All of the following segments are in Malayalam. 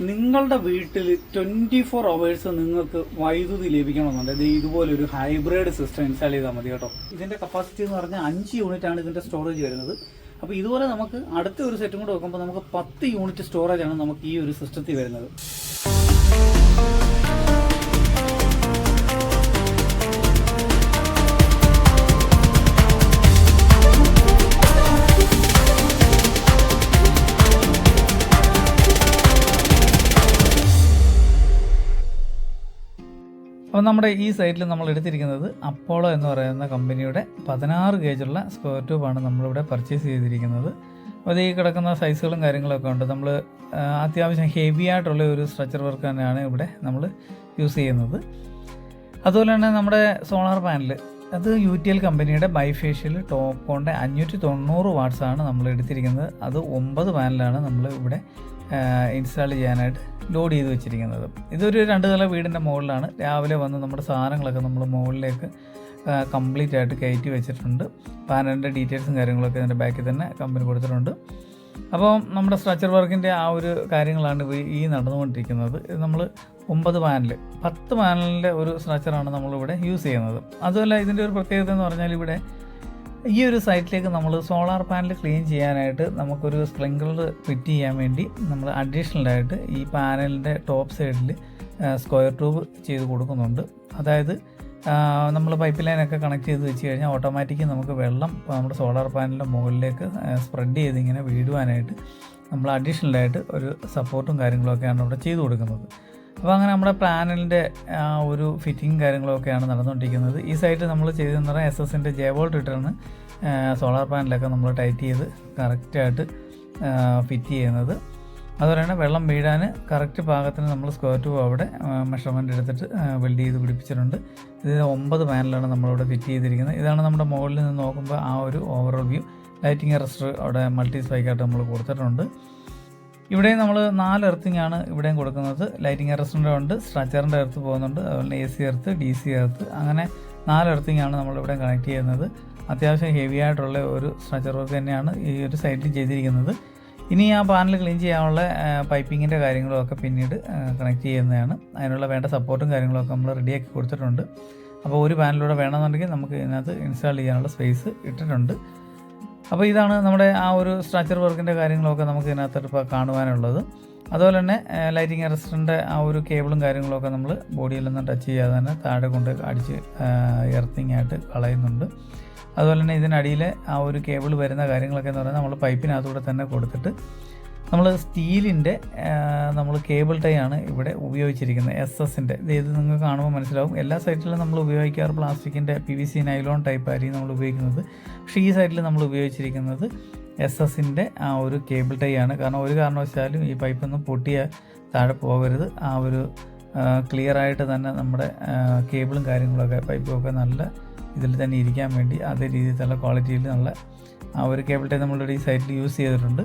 നിങ്ങളുടെ വീട്ടിൽ 24 അവേഴ്സ് നിങ്ങൾക്ക് വൈദ്യുതി ലഭിക്കണമെന്നുണ്ടെങ്കിൽ ഇതുപോലൊരു ഹൈബ്രിഡ് സിസ്റ്റം ഇൻസ്റ്റാൾ ചെയ്താൽ മതി കേട്ടോ. ഇതിന്റെ കപ്പാസിറ്റി എന്ന് പറഞ്ഞാൽ 5 യൂണിറ്റ് ആണ് ഇതിന്റെ സ്റ്റോറേജ് വരുന്നത്. അപ്പോൾ ഇതുപോലെ നമുക്ക് അടുത്ത ഒരു സെറ്റും കൂടെ വെക്കുമ്പോൾ നമുക്ക് 10 യൂണിറ്റ് സ്റ്റോറേജ് ആണ് നമുക്ക് ഈ ഒരു സിസ്റ്റത്തിൽ വരുന്നത്. അപ്പോൾ നമ്മുടെ ഈ സൈറ്റിൽ നമ്മൾ എടുത്തിരിക്കുന്നത് അപ്പോളോ എന്ന് പറയുന്ന കമ്പനിയുടെ 16 ഗേജുള്ള സ്ക്വയർ ട്യൂബാണ് നമ്മളിവിടെ പർച്ചേസ് ചെയ്തിരിക്കുന്നത്. അപ്പോൾ ഈ കിടക്കുന്ന സൈസുകളും കാര്യങ്ങളൊക്കെ ഉണ്ട്. നമ്മൾ അത്യാവശ്യം ഹെവി ആയിട്ടുള്ള ഒരു സ്ട്രക്ചർ വർക്ക് തന്നെയാണ് ഇവിടെ നമ്മൾ യൂസ് ചെയ്യുന്നത്. അതുപോലെ തന്നെ നമ്മുടെ സോളാർ പാനൽ അത് UTL കമ്പനിയുടെ ബൈഫേഷ്യൽ ടോപ്പോണിൻ്റെ 590 വാട്ട്സാണ് നമ്മൾ എടുത്തിരിക്കുന്നത്. അത് 9 പാനലാണ് നമ്മൾ ഇവിടെ ഇൻസ്റ്റാൾ ചെയ്യാനായിട്ട് ലോഡ് ചെയ്ത് വെച്ചിരിക്കുന്നത്. ഇതൊരു 2 നില വീടിൻ്റെ മുകളിലാണ്. രാവിലെ വന്ന് നമ്മുടെ സാധനങ്ങളൊക്കെ നമ്മൾ മുകളിലേക്ക് കംപ്ലീറ്റ് ആയിട്ട് കയറ്റി വെച്ചിട്ടുണ്ട്. പാനലിൻ്റെ ഡീറ്റെയിൽസും കാര്യങ്ങളൊക്കെ ഇതിൻ്റെ ബാക്കിൽ തന്നെ കമ്പനി കൊടുത്തിട്ടുണ്ട്. അപ്പോൾ നമ്മുടെ സ്ട്രക്ചർ വർക്കിൻ്റെ ആ ഒരു കാര്യങ്ങളാണ് ഈ നടന്നുകൊണ്ടിരിക്കുന്നത്. ഇത് നമ്മൾ 9 പാനൽ 10 പാനലിൻ്റെ ഒരു സ്ട്രക്ചറാണ് നമ്മളിവിടെ യൂസ് ചെയ്യുന്നത്. അതുമല്ല ഇതിൻ്റെ ഒരു പ്രത്യേകത എന്ന് പറഞ്ഞാൽ ഇവിടെ ഈ ഒരു സൈറ്റിലേക്ക് നമ്മൾ സോളാർ പാനൽ ക്ലീൻ ചെയ്യാനായിട്ട് നമുക്കൊരു സ്പ്രിങ്ക്ലർ ഫിറ്റ് ചെയ്യാൻ വേണ്ടി നമ്മൾ അഡീഷണലായിട്ട് ഈ പാനലിൻ്റെ ടോപ്പ് സൈഡിൽ സ്ക്വയർ ട്യൂബ് ചെയ്ത് കൊടുക്കുന്നുണ്ട്. അതായത് നമ്മൾ പൈപ്പ് ലൈനൊക്കെ കണക്ട് ചെയ്ത് വെച്ച് കഴിഞ്ഞാൽ ഓട്ടോമാറ്റിക്കലി നമുക്ക് വെള്ളം നമ്മുടെ സോളാർ പാനലിൻ്റെ മുകളിലേക്ക് സ്പ്രെഡ് ചെയ്ത് ഇങ്ങനെ വീഴുവാനായിട്ട് നമ്മൾ അഡീഷണലായിട്ട് ഒരു സപ്പോർട്ടും കാര്യങ്ങളൊക്കെയാണ് ഇവിടെ ചെയ്ത് കൊടുക്കുന്നത്. അപ്പോൾ അങ്ങനെ നമ്മുടെ പാനലിൻ്റെ ഒരു ഫിറ്റിങ് കാര്യങ്ങളൊക്കെയാണ് നടന്നുകൊണ്ടിരിക്കുന്നത്. ഈ സൈറ്റ് നമ്മൾ ചെയ്തതെന്ന് പറഞ്ഞാൽ SS-ൻ്റെ ജേവോൾട്ട് ഇട്ടാണ് സോളാർ പാനലൊക്കെ നമ്മൾ ടൈറ്റ് ചെയ്ത് കറക്റ്റായിട്ട് ഫിറ്റ് ചെയ്യുന്നത്. അതുപോലെ തന്നെ വെള്ളം വീഴാൻ കറക്റ്റ് പാകത്തിന് നമ്മൾ സ്ക്വയർ ട്യൂബ് അവിടെ മെഷർമെൻ്റ് എടുത്തിട്ട് വെൽഡ് ചെയ്ത് പിടിപ്പിച്ചിട്ടുണ്ട്. ഇത് 9 പാനലാണ് നമ്മളിവിടെ ഫിറ്റ് ചെയ്തിരിക്കുന്നത്. ഇതാണ് നമ്മുടെ മുകളിൽ നിന്ന് നോക്കുമ്പോൾ ആ ഒരു ഓവറോൾ വ്യൂ. ലൈറ്റിംഗ് അറസ്റ്റർ അവിടെ മൾട്ടി സ്പൈക്കായിട്ട് നമ്മൾ കൊടുത്തിട്ടുണ്ട്. ഇവിടെ നമ്മൾ 4 എർത്തിങ് ആണ് ഇവിടെയും കൊടുക്കുന്നത്. ലൈറ്റിംഗ് അറസ്റ്ററിൻ്റെ ഉണ്ട്, സ്ട്രക്ചറിൻ്റെ എർത്ത് പോകുന്നുണ്ട്, അതുപോലെ AC എർത്ത്, DC എർത്ത്, അങ്ങനെ 4 എർത്തിങ് ആണ് നമ്മളിവിടെ കണക്ട് ചെയ്യുന്നത്. അത്യാവശ്യം ഹെവി ആയിട്ടുള്ള ഒരു സ്ട്രക്ചർ വർക്ക് തന്നെയാണ് ഈ ഒരു സൈറ്റിൽ ചെയ്തിരിക്കുന്നത്. ഇനി ആ പാനൽ ക്ലീൻ ചെയ്യാനുള്ള പൈപ്പിങ്ങിൻ്റെ കാര്യങ്ങളൊക്കെ പിന്നീട് കണക്ട് ചെയ്യുന്നതാണ്. അതിനുള്ള വേണ്ട സപ്പോർട്ടും കാര്യങ്ങളൊക്കെ നമ്മൾ റെഡിയാക്കി കൊടുത്തിട്ടുണ്ട്. അപ്പോൾ ഒരു പാനലൂടെ വേണമെന്നുണ്ടെങ്കിൽ നമുക്ക് ഇതിനകത്ത് ഇൻസ്റ്റാൾ ചെയ്യാനുള്ള സ്പേസ് ഇട്ടിട്ടുണ്ട്. അപ്പോൾ ഇതാണ് നമ്മുടെ ആ ഒരു സ്ട്രക്ചർ വർക്കിൻ്റെ കാര്യങ്ങളൊക്കെ നമുക്ക് ഇതിനകത്ത് ഇപ്പോൾ കാണുവാനുള്ളത്. അതുപോലെ തന്നെ ലൈറ്റിംഗ് അറസ്റ്ററിൻ്റെ ആ ഒരു കേബിളും കാര്യങ്ങളൊക്കെ നമ്മൾ ബോഡിയിലൊന്നും ടച്ച് ചെയ്യാതെ തന്നെ താഴെ കൊണ്ട് അടിച്ച് എർത്തിങ് ആയിട്ട് കളയുന്നുണ്ട്. അതുപോലെ തന്നെ ഇതിനടിയിൽ ആ ഒരു കേബിൾ വരുന്ന കാര്യങ്ങളൊക്കെ എന്ന് പറഞ്ഞാൽ നമ്മൾ പൈപ്പിനകത്തൂടെ തന്നെ കൊടുത്തിട്ട് നമ്മൾ സ്റ്റീലിൻ്റെ നമ്മൾ കേബിൾ ടൈ ആണ് ഇവിടെ ഉപയോഗിച്ചിരിക്കുന്നത്. SS-ൻ്റെ ഇത് നിങ്ങൾക്ക് കാണുമ്പോൾ മനസ്സിലാവും. എല്ലാ സൈറ്റിലും നമ്മൾ ഉപയോഗിക്കാറ് പ്ലാസ്റ്റിക്കിൻ്റെ PVC നൈലോൺ ടൈപ്പ് ആയിരിക്കും നമ്മൾ ഉപയോഗിക്കുന്നത്. പക്ഷേ ഈ സൈറ്റിൽ നമ്മൾ ഉപയോഗിച്ചിരിക്കുന്നത് SS-ൻ്റെ ആ ഒരു കേബിൾ ടൈ ആണ്. കാരണം ഒരു കാരണവശാലും ഈ പൈപ്പൊന്നും പൊട്ടിയ താഴെ പോകരുത്. ആ ഒരു ക്ലിയറായിട്ട് തന്നെ നമ്മുടെ കേബിളും കാര്യങ്ങളൊക്കെ പൈപ്പൊക്കെ നല്ല ഇതിൽ തന്നെ ഇരിക്കാൻ വേണ്ടി അതേ രീതിയിൽ നല്ല ക്വാളിറ്റിയിൽ നല്ല ആ ഒരു കേബിൾ ടൈ നമ്മളുടെ ഈ സൈറ്റിൽ യൂസ് ചെയ്തിട്ടുണ്ട്.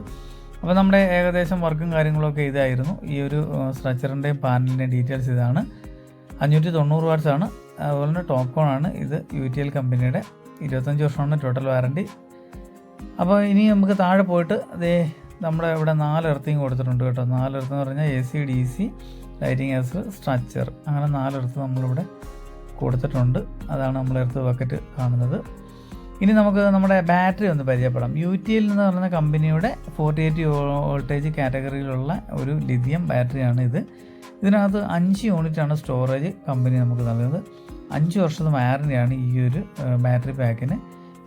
അപ്പോൾ നമ്മുടെ ഏകദേശം വർക്കും കാര്യങ്ങളൊക്കെ ഇതായിരുന്നു. ഈ ഒരു സ്ട്രക്ചറിൻ്റെയും പാനലിൻ്റെയും ഡീറ്റെയിൽസ് ഇതാണ്. 590 വാട്ട്സാണ്. അതുപോലെ തന്നെ ടോപ്പോണാണ്. ഇത് UTL കമ്പനിയുടെ 25 വർഷമാണ് ടോട്ടൽ വാറണ്ടി. അപ്പോൾ ഇനി നമുക്ക് താഴെ പോയിട്ട് അതേ നമ്മുടെ ഇവിടെ 4 എർത്തിങ് കൊടുത്തിട്ടുണ്ട് കേട്ടോ. 4 എർത്ത് എന്ന് പറഞ്ഞാൽ AC, DC, lighting arrester, structure, അങ്ങനെ 4 എർത്ത് നമ്മളിവിടെ കൊടുത്തിട്ടുണ്ട്. അതാണ് നമ്മൾ എർത്ത് ബക്കറ്റ് കാണുന്നത്. ഇനി നമുക്ക് നമ്മുടെ ബാറ്ററി ഒന്ന് പരിചയപ്പെടാം. UTL എന്ന് പറയുന്ന കമ്പനിയുടെ 48 വോൾട്ടേജ് കാറ്റഗറിയിലുള്ള ഒരു ലിഥിയം ബാറ്ററിയാണ് ഇത്. ഇതിനകത്ത് 5 യൂണിറ്റാണ് സ്റ്റോറേജ് കമ്പനി നമുക്ക് നൽകുന്നത്. 5 വർഷത്തെ വാറണ്ടിയാണ് ഈ ഒരു ബാറ്ററി പാക്കിന്.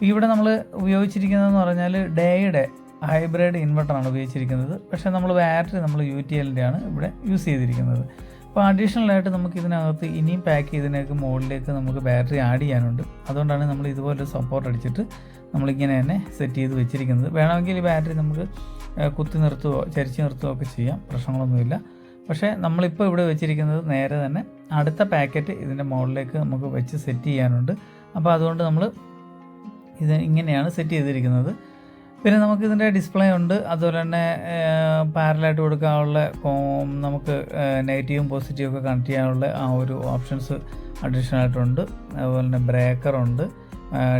ഇവിടെ നമ്മൾ ഉപയോഗിച്ചിരിക്കുന്നതെന്ന് പറഞ്ഞാൽ ഡേയുടെ ഹൈബ്രിഡ് ഇൻവെർട്ടറാണ് ഉപയോഗിച്ചിരിക്കുന്നത്. പക്ഷേ നമ്മൾ ബാറ്ററി നമ്മൾ UTLൻ്റെ ആണ് ഇവിടെ യൂസ് ചെയ്തിരിക്കുന്നത്. അപ്പോൾ അഡീഷണലായിട്ട് നമുക്ക് ഇതിനകത്ത് ഇനിയും പാക്ക് ചെയ്തതിനൊക്കെ മുകളിലേക്ക് നമുക്ക് ബാറ്ററി ആഡ് ചെയ്യാനുണ്ട്. അതുകൊണ്ടാണ് നമ്മൾ ഇതുപോലെ സപ്പോർട്ട് അടിച്ചിട്ട് നമ്മളിങ്ങനെ തന്നെ സെറ്റ് ചെയ്ത് വെച്ചിരിക്കുന്നത്. വേണമെങ്കിൽ ഈ ബാറ്ററി നമുക്ക് കുത്തി നിർത്തുകയോ ചരിച്ച് നിർത്തുകയോ ഒക്കെ ചെയ്യാം, പ്രശ്നങ്ങളൊന്നുമില്ല. പക്ഷേ നമ്മളിപ്പോൾ ഇവിടെ വെച്ചിരിക്കുന്നത് നേരെ തന്നെ അടുത്ത പാക്കറ്റ് ഇതിൻ്റെ മുകളിലേക്ക് നമുക്ക് വെച്ച് സെറ്റ് ചെയ്യാനുണ്ട്. അപ്പോൾ അതുകൊണ്ട് നമ്മൾ ഇത് ഇങ്ങനെയാണ് സെറ്റ് ചെയ്തിരിക്കുന്നത്. പിന്നെ നമുക്കിതിൻ്റെ ഡിസ്പ്ലേ ഉണ്ട്. അതുപോലെ തന്നെ പാരലായിട്ട് കൊടുക്കാനുള്ള നമുക്ക് നെഗറ്റീവും പോസിറ്റീവും ഒക്കെ കണക്ട് ചെയ്യാനുള്ള ആ ഒരു ഓപ്ഷൻസ് അഡീഷണൽ ആയിട്ടുണ്ട്. അതുപോലെ തന്നെ ബ്രേക്കറുണ്ട്,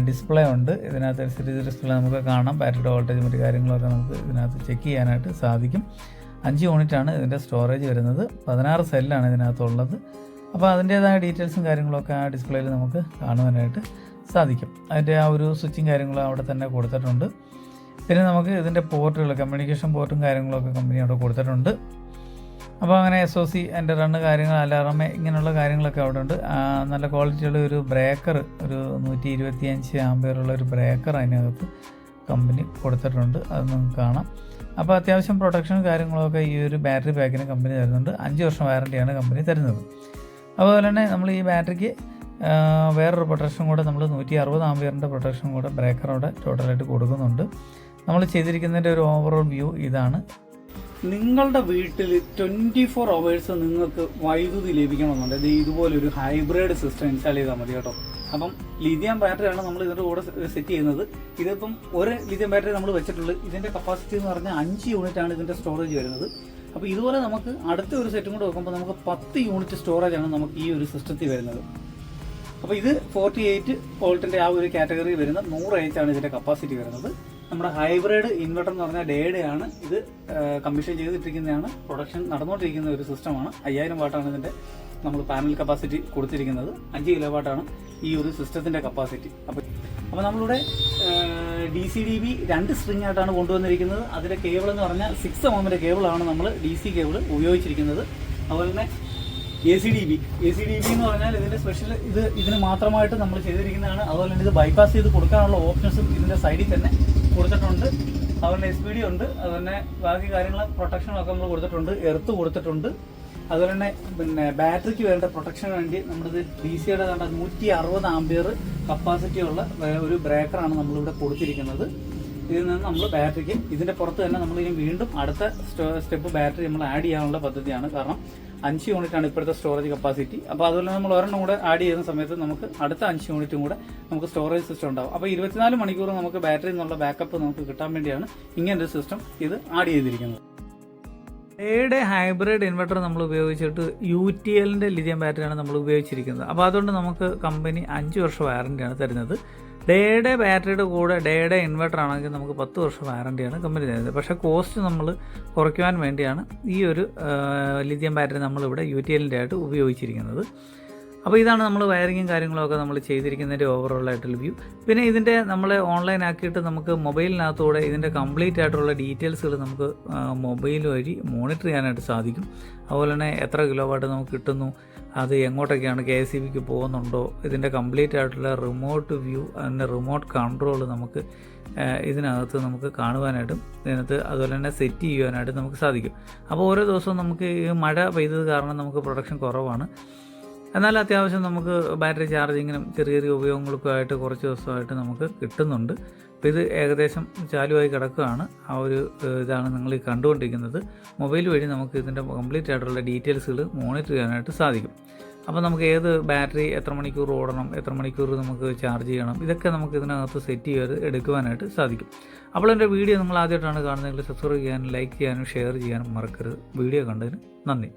ഡിസ്പ്ലേ ഉണ്ട്. ഇതിനകത്ത് LCD ഡിസ്പ്ലേ നമുക്ക് കാണാം. ബാറ്ററിയുടെ വോൾട്ടേജ് മറ്റു കാര്യങ്ങളൊക്കെ നമുക്ക് ഇതിനകത്ത് ചെക്ക് ചെയ്യാനായിട്ട് സാധിക്കും. 5 യൂണിറ്റാണ് ഇതിൻ്റെ സ്റ്റോറേജ് വരുന്നത്. 16 സെല്ലാണ് ഇതിനകത്തുള്ളത്. അപ്പോൾ അതിൻ്റേതായ ഡീറ്റെയിൽസും കാര്യങ്ങളൊക്കെ ആ ഡിസ്പ്ലേയിൽ നമുക്ക് കാണുവാനായിട്ട് സാധിക്കും. അതിൻ്റെ ആ ഒരു സ്വിച്ചും കാര്യങ്ങളും അവിടെ തന്നെ കൊടുത്തിട്ടുണ്ട്. പിന്നെ നമുക്ക് ഇതിൻ്റെ പോർട്ടുകൾ, കമ്മ്യൂണിക്കേഷൻ പോർട്ടും കാര്യങ്ങളൊക്കെ കമ്പനി അവിടെ കൊടുത്തിട്ടുണ്ട്. അപ്പോൾ അങ്ങനെ SOC, അതിൻ്റെ റണ്ണ് കാര്യങ്ങൾ, അലാറമേ, ഇങ്ങനെയുള്ള കാര്യങ്ങളൊക്കെ അവിടെ ഉണ്ട്. നല്ല ക്വാളിറ്റിയുള്ള ഒരു ബ്രേക്കർ, ഒരു 125 ആംപിയറുള്ള ഒരു ബ്രേക്കർ അതിനകത്ത് കമ്പനി കൊടുത്തിട്ടുണ്ട്. അത് നിങ്ങൾക്ക് കാണാം. അപ്പോൾ അത്യാവശ്യം പ്രൊട്ടക്ഷനും കാര്യങ്ങളൊക്കെ ഈ ഒരു ബാറ്ററി പാക്കിന് കമ്പനി തരുന്നുണ്ട്. 5 വർഷം വാറണ്ടിയാണ് കമ്പനി തരുന്നത്. അതുപോലെ തന്നെ നമ്മൾ ഈ ബാറ്ററിക്ക് വേറൊരു പ്രൊട്ടക്ഷൻ കൂടെ, നമ്മൾ 160 ആംപിയറിൻ്റെ പ്രൊട്ടക്ഷൻ കൂടെ ബ്രേക്കറോടെ ടോട്ടലായിട്ട് കൊടുക്കുന്നുണ്ട്. നമ്മൾ ചെയ്തിരിക്കുന്നതിൻ്റെ ഒരു ഓവറോൾ വ്യൂ ഇതാണ്. നിങ്ങളുടെ വീട്ടിൽ 24 hours നിങ്ങൾക്ക് വൈദ്യുതി ലഭിക്കണമെന്നുണ്ട് ഇതുപോലൊരു ഹൈബ്രിഡ് സിസ്റ്റം ഇൻസ്റ്റാൾ ചെയ്താൽ മതി കേട്ടോ. അപ്പം ലിഥിയം ബാറ്ററിയാണ് നമ്മൾ ഇതിൻ്റെ കൂടെ സെറ്റ് ചെയ്യുന്നത്. ഇതിപ്പം ഒരു ലിഥിയം ബാറ്ററി നമ്മൾ വെച്ചിട്ടുള്ളത്. ഇതിൻ്റെ കപ്പാസിറ്റി എന്ന് പറഞ്ഞാൽ 5 യൂണിറ്റാണ് ഇതിൻ്റെ സ്റ്റോറേജ് വരുന്നത്. അപ്പോൾ ഇതുപോലെ നമുക്ക് അടുത്ത ഒരു സെറ്റും കൂടെ വെക്കുമ്പോൾ നമുക്ക് 10 യൂണിറ്റ് സ്റ്റോറേജാണ് നമുക്ക് ഈ ഒരു സിസ്റ്റത്തിൽ വരുന്നത്. അപ്പോൾ ഇത് 48 വോൾട്ടിൻ്റെ ആ ഒരു കാറ്റഗറി വരുന്ന 100 H ആണ് ഇതിൻ്റെ കപ്പാസിറ്റി വരുന്നത്. നമ്മുടെ ഹൈബ്രിഡ് ഇൻവെർട്ടർ എന്ന് പറഞ്ഞാൽ ഡേഡയാണ്. ഇത് കമ്മീഷൻ ചെയ്തിട്ടിരിക്കുന്നതാണ്. പ്രൊഡക്ഷൻ നടന്നുകൊണ്ടിരിക്കുന്ന ഒരു സിസ്റ്റമാണ്. 5000 വാട്ടാണ് ഇതിൻ്റെ നമ്മൾ പാനൽ കപ്പാസിറ്റി കൊടുത്തിരിക്കുന്നത്. 5 കിലോവാട്ടാണ് ഈ ഒരു സിസ്റ്റത്തിൻ്റെ കപ്പാസിറ്റി. അപ്പോൾ നമ്മളിവിടെ DCDB 2 സ്ട്രിങ് ആയിട്ടാണ് കൊണ്ടുവന്നിരിക്കുന്നത്. അതിൻ്റെ കേബിൾ എന്ന് പറഞ്ഞാൽ 6 mm കേബിളാണ് നമ്മൾ DC കേബിൾ ഉപയോഗിച്ചിരിക്കുന്നത്. അതുപോലെ തന്നെ ACDB എന്ന് പറഞ്ഞാൽ ഇതിൻ്റെ സ്പെഷ്യൽ, ഇതിന് മാത്രമായിട്ട് നമ്മൾ ചെയ്തിരിക്കുന്നതാണ്. അതുപോലെ തന്നെ ഇത് ബൈപ്പാസ് ചെയ്ത് കൊടുക്കാനുള്ള ഓപ്ഷൻസും ഇതിൻ്റെ സൈഡിൽ തന്നെ കൊടുത്തിട്ടുണ്ട്. അതുപോലെ SPD ഉണ്ട്. അതുപോലെ ബാക്കി കാര്യങ്ങൾ പ്രൊട്ടക്ഷനൊക്കെ നമ്മൾ കൊടുത്തിട്ടുണ്ട്. എർത്ത് കൊടുത്തിട്ടുണ്ട്. അതുപോലെ തന്നെ പിന്നെ ബാറ്ററിക്ക് വേണ്ട പ്രൊട്ടക്ഷന് വേണ്ടി നമ്മളിത് DCയുടെ കണ്ട 160 ആംപിയർ കപ്പാസിറ്റിയുള്ള ഒരു ബ്രേക്കറാണ് നമ്മളിവിടെ കൊടുത്തിരിക്കുന്നത്. ഇതിൽ നിന്ന് നമ്മൾ ബാറ്ററിക്ക് ഇതിൻ്റെ പുറത്ത് തന്നെ നമ്മൾ ഇനി വീണ്ടും അടുത്ത സ്റ്റെപ്പ് ബാറ്ററി നമ്മൾ ആഡ് ചെയ്യാനുള്ള പദ്ധതിയാണ്. കാരണം 5 യൂണിറ്റാണ് ഇപ്പോഴത്തെ സ്റ്റോറേജ് കപ്പാസിറ്റി. അപ്പോൾ അതുപോലെ നമ്മൾ ഒരെണ്ണം കൂടെ ആഡ് ചെയ്യുന്ന സമയത്ത് നമുക്ക് അടുത്ത 5 യൂണിറ്റും കൂടെ നമുക്ക് സ്റ്റോറേജ് സിസ്റ്റം ഉണ്ടാവും. അപ്പോൾ 24 മണിക്കൂർ നമുക്ക് ബാറ്ററിയിൽ നിന്നുള്ള ബാക്കപ്പ് നമുക്ക് കിട്ടാൻ വേണ്ടിയാണ് ഇങ്ങനൊരു സിസ്റ്റം ഇത് ആഡ് ചെയ്തിരിക്കുന്നത്. ഡേയുടെ ഹൈബ്രിഡ് ഇൻവെർട്ടർ നമ്മൾ ഉപയോഗിച്ചിട്ട് UTLൻ്റെ ലിഥിയം ബാറ്ററിയാണ് നമ്മൾ ഉപയോഗിച്ചിരിക്കുന്നത്. അപ്പോൾ അതുകൊണ്ട് നമുക്ക് കമ്പനി 5 വർഷം വാറണ്ടിയാണ് തരുന്നത്. ഡേയുടെ ബാറ്ററിയുടെ കൂടെ ഡേയുടെ ഇൻവെർട്ടർ ആണെങ്കിൽ നമുക്ക് 10 വർഷം വാറണ്ടിയാണ് കമ്പനി തരുന്നത്. പക്ഷേ കോസ്റ്റ് നമ്മൾ കുറയ്ക്കുവാൻ വേണ്ടിയാണ് ഈ ഒരു ലിഥിയം ബാറ്ററി നമ്മളിവിടെ UTLൻ്റെ ആയിട്ട് ഉപയോഗിച്ചിരിക്കുന്നത്. അപ്പോൾ ഇതാണ് നമ്മൾ വയറിങ്ങും കാര്യങ്ങളൊക്കെ നമ്മൾ ചെയ്തിരിക്കുന്നതിൻ്റെ ഓവറോൾ ആയിട്ടുള്ള വ്യൂ. പിന്നെ ഇതിൻ്റെ നമ്മൾ ഓൺലൈൻ ആക്കിയിട്ട് നമുക്ക് മൊബൈലിനകത്തൂടെ ഇതിൻ്റെ കംപ്ലീറ്റ് ആയിട്ടുള്ള ഡീറ്റെയിൽസുകൾ നമുക്ക് മൊബൈൽ വഴി മോണിറ്റർ ചെയ്യാനായിട്ട് സാധിക്കും. അതുപോലെ തന്നെ എത്ര കിലോവാട്ട് നമുക്ക് കിട്ടുന്നു, അത് എങ്ങോട്ടൊക്കെയാണ് KSEBക്ക് പോകുന്നുണ്ടോ, ഇതിൻ്റെ കംപ്ലീറ്റ് ആയിട്ടുള്ള റിമോട്ട് വ്യൂ, അതിൻ്റെ റിമോട്ട് കൺട്രോൾ നമുക്ക് ഇതിനകത്ത് നമുക്ക് കാണുവാനായിട്ടും ഇതിനകത്ത് അതുപോലെ തന്നെ സെറ്റ് ചെയ്യുവാനായിട്ട് നമുക്ക് സാധിക്കും. അപ്പോൾ ഓരോ ദിവസവും നമുക്ക് ഈ മഴ പെയ്തത് കാരണം നമുക്ക് പ്രൊഡക്ഷൻ കുറവാണ്. എന്നാൽ അത്യാവശ്യം നമുക്ക് ബാറ്ററി ചാർജിങ്ങിനും ചെറിയ ചെറിയ ഉപയോഗങ്ങൾക്കുമായിട്ട് കുറച്ച് ദിവസമായിട്ട് നമുക്ക് കിട്ടുന്നുണ്ട്. അപ്പോൾ ഇത് ഏകദേശം ചാലുവായി കിടക്കുകയാണ്. ആ ഒരു ഇതാണ് നിങ്ങൾ ഈ കണ്ടുകൊണ്ടിരിക്കുന്നത്. മൊബൈൽ വഴി നമുക്ക് ഇതിൻ്റെ കംപ്ലീറ്റ് ആയിട്ടുള്ള ഡീറ്റെയിൽസുകൾ മോണിറ്റർ ചെയ്യാനായിട്ട് സാധിക്കും. അപ്പോൾ നമുക്ക് ഏത് ബാറ്ററി എത്ര മണിക്കൂർ ഓടണം, എത്ര മണിക്കൂർ നമുക്ക് ചാർജ് ചെയ്യണം, ഇതൊക്കെ നമുക്ക് ഇതിനകത്ത് സെറ്റ് ചെയ്ത് എടുക്കുവാനായിട്ട് സാധിക്കും. അപ്പോൾ എൻ്റെ വീഡിയോ നിങ്ങൾ ആദ്യമായിട്ടാണ് കാണുന്നതെങ്കിൽ സബ്സ്ക്രൈബ് ചെയ്യാനും ലൈക്ക് ചെയ്യാനും ഷെയർ ചെയ്യാനും മറക്കരുത്. വീഡിയോ കണ്ടതിന് നന്ദി.